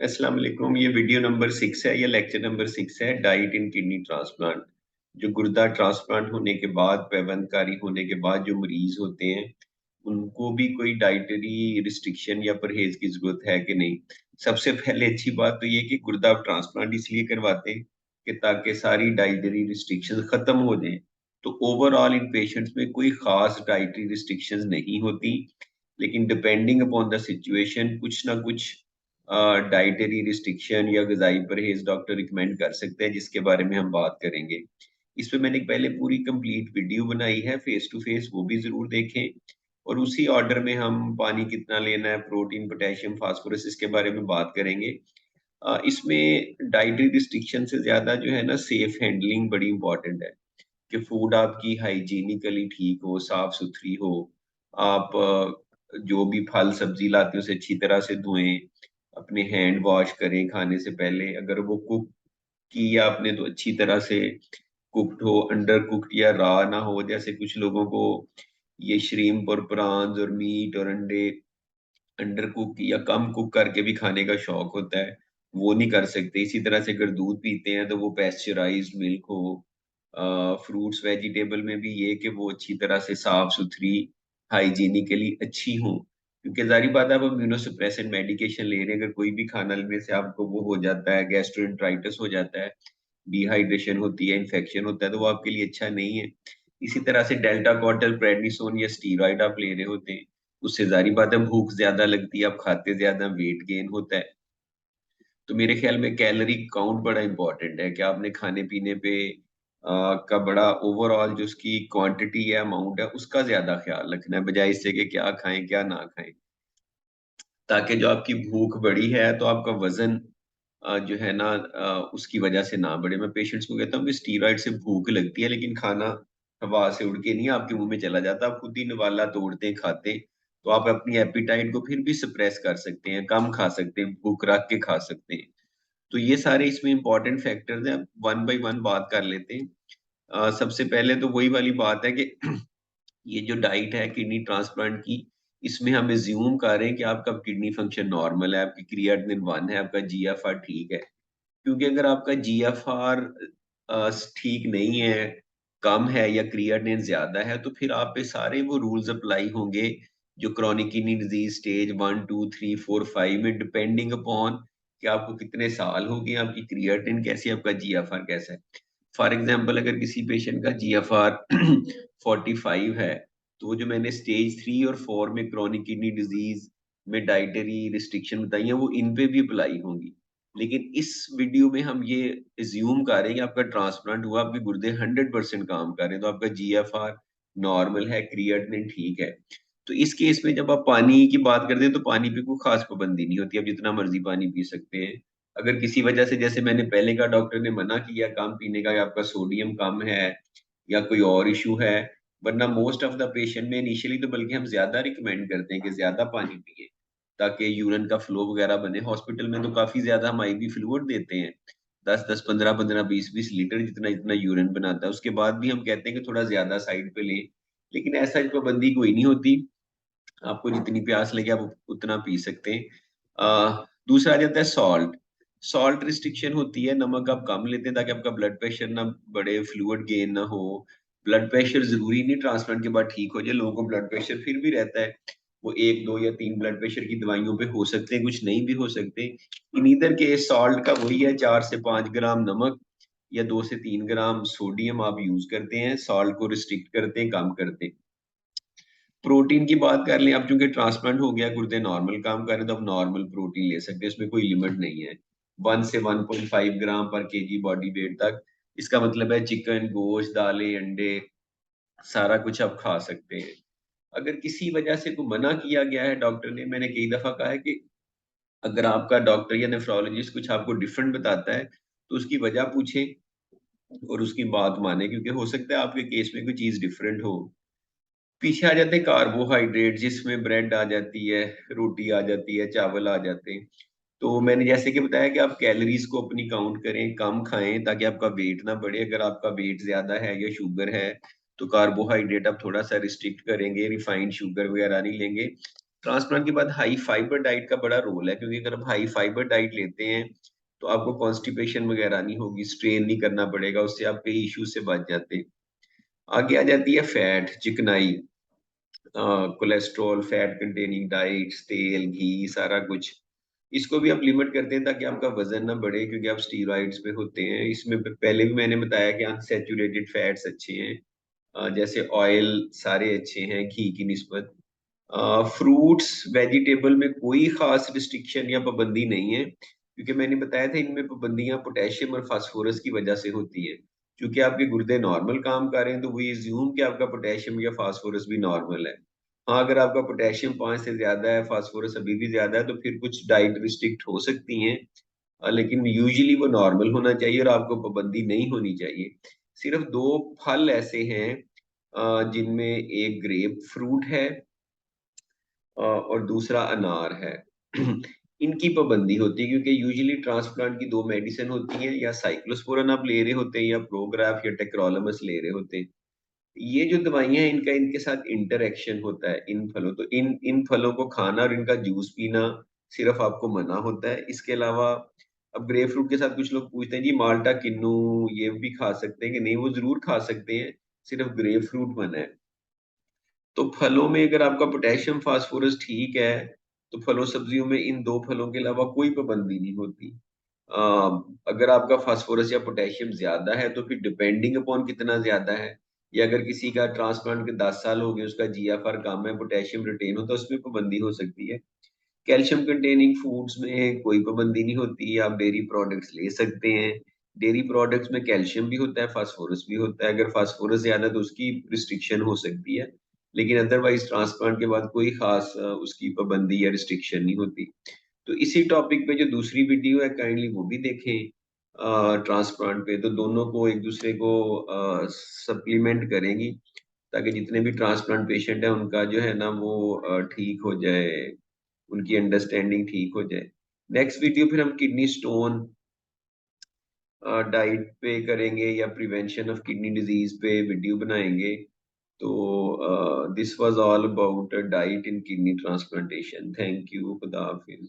अस्सलाम वालेकुम। ये वीडियो नंबर 6 है, ये लेक्चर नंबर 6 है, डाइट इन किडनी ट्रांसप्लांट। जो गुर्दा ट्रांसप्लांट होने के बाद, पैबंदकारी होने के बाद जो मरीज होते हैं, उनको भी कोई डाइटरी रिस्ट्रिक्शन या परहेज की जरूरत है कि नहीं। सबसे पहले अच्छी बात तो ये कि गुर्दा ट्रांसप्लांट इसलिए करवाते हैं कि ताकि सारी डाइटरी रिस्ट्रिक्शन खत्म हो जाए। तो ओवरऑल इन पेशेंट्स में कोई खास डाइटरी रिस्ट्रिक्शंस नहीं होती, लेकिन डिपेंडिंग अपॉन द सिचुएशन कुछ ना कुछ डाइटरी रिस्ट्रिक्शन या ग़िज़ाई परहेज़ डॉक्टर रिकमेंड कर सकते हैं, जिसके बारे में हम बात करेंगे। इस पे मैंने पहले पूरी कंप्लीट वीडियो बनाई है फेस टू फेस, वो भी ज़रूर देखें। और उसी ऑर्डर में हम पानी कितना लेना है, प्रोटीन, पोटेशियम, फास्फोरस इसके बारे में बात करेंगे। इसमें डाइटरी रिस्ट्रिक्शन से ज़्यादा जो है ना सेफ हैंडलिंग बड़ी इम्पोर्टेंट है, कि फूड आपकी हाइजीनिकली ठीक हो, साफ-सुथरी हो। आप जो भी फल सब्ज़ी लाते हैं उसे अच्छी तरह से धोएँ, अपने हैंड वॉश करें खाने से पहले। अगर वो कुक किया आपने तो अच्छी तरह से कुक्ड हो, अंडर कुक्ड या रॉ ना हो। जैसे कुछ लोगों को ये श्रिम्प और प्रॉन्स और मीट और अंडे अंडर कुक या कम कुक करके भी खाने का शौक होता है, वो नहीं कर सकते। इसी तरह से अगर दूध पीते हैं तो वो पेस्चराइज्ड मिल्क हो। फ्रूट्स वेजिटेबल में भी ये कि वो अच्छी तरह से साफ-सुथरी, हाइजीनिकली अच्छी हों। क्योंकि ज़ाहिर-सी बात है आप इम्यूनो सप्रेसेंट मेडिकेशन ले रहे हैं, अगर कोई भी खाना लेने से आपको वो हो जाता है, गैस्ट्रोएंटेराइटिस हो जाता है, डिहाइड्रेशन होती है, इन्फेक्शन होता है, तो वो आपके लिए अच्छा नहीं है। इसी तरह से डेल्टा कोर्टिल प्रेडनिसोन या स्टीरॉइड आप ले रहे होते हैं, उससे ज़ाहिर बात है भूख ज़्यादा लगती है, आप खाते ज़्यादा, वेट गेन होता है। तो मेरे ख्याल में कैलोरी काउंट बड़ा इम्पोर्टेंट है कि आपने खाने-पीने पे का बड़ा ओवरऑल जो उसकी क्वांटिटी है, अमाउंट है, उसका ज़्यादा ख़्याल रखना है, बजाए इससे कि क्या खाएँ, क्या ना खाएँ। ताकि जो आपकी भूख बढ़ी है, तो आपका वज़न जो है ना उसकी वज़ह से ना बढ़े। मैं पेशेंट्स को कहता हूँ कि स्टीरॉइड से भूख लगती है, लेकिन खाना हवा से उड़ के नहीं आपके मुँह में चला जाता, आप खुद ही निवाला तोड़ते हैं, खाते हैं। तो आप अपनी एपेटाइट को फिर भी सप्रेस कर सकते हैं, कम खा सकते हैं, भूख रख के खा सकते हैं। तो ये सारे इसमें इम्पोर्टेंट फैक्टर्स हैं, वन बाय वन बात कर लेते हैं। सबसे पहले तो वही वाली बात है कि ये जो डाइट है किडनी ट्रांसप्लांट की, इसमें हम अज़्यूम कर रहे हैं कि आपका किडनी फंक्शन नॉर्मल है, आपकी क्रिएटिनिन 1 है, आपका जीएफआर ठीक है। क्योंकि अगर आपका जीएफआर ठीक नहीं है, कम है या क्रिएटिनिन ज़्यादा है, तो फिर आप पे सारे वो रूल्स अप्लाई होंगे जो क्रोनिक किडनी डिजीज़ स्टेज 1, 2, 3, 4, 5 में डिपेंडिंग अपॉन कि आपको कितने साल हो गए, आपकी क्रिएटिनिन कैसी है, आपका जीएफआर कैसा है। फॉर एग्जांपल अगर किसी पेशेंट का जीएफआर 45 है, तो वो जो मैंने स्टेज 3 और 4 में क्रोनिक किडनी डिजीज़ में डाइटरी रिस्ट्रिक्शन बताई हैं, वो इन पे भी अप्लाई होंगी। लेकिन इस वीडियो में हम ये अज़्यूम कर रहे हैं कि आपका ट्रांसप्लांट हुआ, आपके गुर्दे 100% काम कर रहे हैं, तो आपका जीएफआर नॉर्मल है, क्रिएटिनिन ठीक है। तो इस केस में जब आप पानी की बात करते हैं, तो पानी पे कोई ख़ास पाबंदी नहीं होती, आप जितना मर्ज़ी पानी पी सकते हैं। अगर किसी वजह से जैसे मैंने पहले कहा डॉक्टर ने मना किया कम पीने का, या आपका सोडियम कम है या कोई और इश्यू है, वरना मोस्ट ऑफ द पेशेंट में इनिशियली तो बल्कि हम ज़्यादा रिकमेंड करते हैं कि ज़्यादा पानी पिएँ, ताकि यूरिन का फ्लो वगैरह बने। हॉस्पिटल में तो काफ़ी ज़्यादा हम आईवी फ्लूइड देते हैं, 10-10, 15-15, 20-20 लीटर जितना-जितना यूरिन बनाता है। उसके बाद भी हम कहते हैं कि थोड़ा ज़्यादा साइड पे लें, लेकिन ऐसा पाबंदी कोई नहीं होती। आपको जितनी प्यास लगे आप उतना पी सकते हैं। दूसरा आ जाता है सॉल्ट। सॉल्ट रिस्ट्रिक्शन होती है, नमक आप कम लेते हैं ताकि आपका ब्लड प्रेशर ना बढ़े, फ्लूइड गेन ना हो। ब्लड प्रेशर ज़रूरी नहीं ट्रांसप्लांट के बाद ठीक हो जाए, लोगों को ब्लड प्रेशर फिर भी रहता है। वो 1, 2 या 3 ब्लड प्रेशर की दवाइयों पे हो सकते हैं, कुछ नहीं भी हो सकते। इन ईदर केस सॉल्ट का वही है 4 से 5 ग्राम नमक या 2 से 3 ग्राम सोडियम आप यूज़ करते हैं, सॉल्ट को रिस्ट्रिक्ट करते हैं, कम करते हैं। प्रोटीन की बात कर लें, अब चूँकि ट्रांसप्लांट हो गया, गुर्दे नॉर्मल काम कर रहे हैं, तो अब नॉर्मल प्रोटीन ले सकते हैं, इसमें कोई लिमिट नहीं है। 1 से 1.5 ग्राम पर केजी बॉडी वेट तक। इसका मतलब है चिकन, गोश्त, दालें, अंडे, सारा कुछ आप खा सकते हैं। अगर किसी वजह से को मना किया गया है डॉक्टर ने, मैंने कई दफ़ा कहा है कि अगर आपका डॉक्टर या नेफ्रोलॉजिस्ट कुछ आपको डिफरेंट बताता है, तो उसकी वजह पूछें और उसकी बात मानें, क्योंकि हो सकता है आपके केस में कोई चीज़ डिफरेंट हो। पीछे आ जाते हैं कार्बोहाइड्रेट, जिसमें ब्रेड आ जाती है, रोटी आ जाती है, चावल आ जाते हैं। तो मैंने जैसे कि बताया कि आप कैलोरीज़ को अपनी काउंट करें, कम खाएँ ताकि आपका वेट ना बढ़े। अगर आपका वेट ज़्यादा है या शुगर है, तो कार्बोहाइड्रेट आप थोड़ा-सा रिस्ट्रिक्ट करेंगे, रिफाइंड शुगर वगैरह नहीं लेंगे। ट्रांसप्लांट के बाद हाई फाइबर डाइट का बड़ा रोल है, क्योंकि अगर आप हाई फाइबर डाइट लेते हैं तो आपको कॉन्स्टिपेशन वगैरह नहीं होगी, स्ट्रेन नहीं करना पड़ेगा, उससे आप कई इश्यूज से बच जाते हैं। आगे आ जाती है फैट, चिकनाई, कोलेस्ट्रॉल, फैट कंटेनिंग डाइट, तेल, घी, सारा कुछ। इसको भी आप लिमिट करते हैं ताकि आपका वजन ना बढ़े, क्योंकि आप स्टीरॉइड्स पे होते हैं। इसमें पहले भी मैंने बताया कि अनसैचुरेटेड फैट्स अच्छे हैं, जैसे ऑयल सारे अच्छे हैं घी की निस्बत। फ्रूट्स वेजिटेबल में कोई खास रिस्ट्रिक्शन या पाबंदी नहीं है, क्योंकि मैंने बताया था इनमें पाबंदियां पोटेशियम और फास्फोरस की वजह से होती है। क्योंकि आपके गुर्दे नॉर्मल काम कर रहे हैं तो वी एज्यूम कि आपका पोटेशियम या फास्फोरस भी नॉर्मल है। हाँ, अगर आपका पोटेशियम 5 से ज्यादा है, फास्फोरस अभी भी ज्यादा है, तो फिर कुछ डाइट रिस्ट्रिक्ट हो सकती हैं। लेकिन यूजुअली वो नॉर्मल होना चाहिए और आपको पाबंदी नहीं होनी चाहिए। सिर्फ दो फल ऐसे हैं जिनमें एक ग्रेप फ्रूट है और दूसरा अनार है। इनकी पाबंदी होती है, क्योंकि यूजुअली ट्रांसप्लांट की दो मेडिसिन होती हैं, या साइक्लोस्पोरन आप ले रहे होते हैं या प्रोग्राफ या टेक्रोलमस ले रहे होते हैं। ये जो दवाइयां हैं इनका इनके साथ इंटरेक्शन होता है इन फलों, तो इन इन फलों को खाना और इनका जूस पीना सिर्फ आपको मना होता है। इसके अलावा अब ग्रेप फ्रूट के साथ कुछ लोग पूछते हैं जी माल्टा किन्नू ये भी खा सकते हैं कि नहीं, वो जरूर खा सकते हैं, सिर्फ ग्रेप फ्रूट मना है। तो फलों में अगर आपका पोटेशियम फास्फोरस ठीक है तो फलों सब्जियों में इन दो फलों के अलावा कोई पाबंदी नहीं होती। अ, अगर आपका फास्फोरस या पोटेशियम ज्यादा है तो फिर डिपेंडिंग अपॉन कितना ज्यादा है, या अगर किसी का ट्रांसप्लांट के 10 साल हो गए उसका जीएफआर कम है, पोटेशियम रिटेन होता है, उसमें पाबंदी हो सकती है। कैल्शियम कंटेनिंग फूड्स में कोई पाबंदी नहीं होती, आप डेयरी प्रोडक्ट्स ले सकते हैं। डेयरी प्रोडक्ट्स में कैल्शियम भी होता है, फास्फोरस भी होता है, अगर फास्फोरस ज्यादा है तो उसकी रिस्ट्रिक्शन हो सकती है। लेकिन अदरवाइज ट्रांसप्लांट के बाद कोई खास उसकी पाबंदी या रिस्ट्रिक्शन नहीं होती। तो इसी टॉपिक पे जो दूसरी वीडियो है काइंडली वो भी देखें ट्रांसप्लांट पे, तो दोनों को एक दूसरे को सप्लीमेंट करेंगी, ताकि जितने भी ट्रांसप्लांट पेशेंट है उनका जो है ना वो ठीक हो जाए, उनकी अंडरस्टैंडिंग ठीक हो जाए। नेक्स्ट वीडियो फिर हम किडनी स्टोन डाइट पे करेंगे या प्रिवेंशन ऑफ किडनी डिजीज पे वीडियो बनाएंगे। तो this was all about diet in kidney transplantation. Thank you, खुदा हाफिज।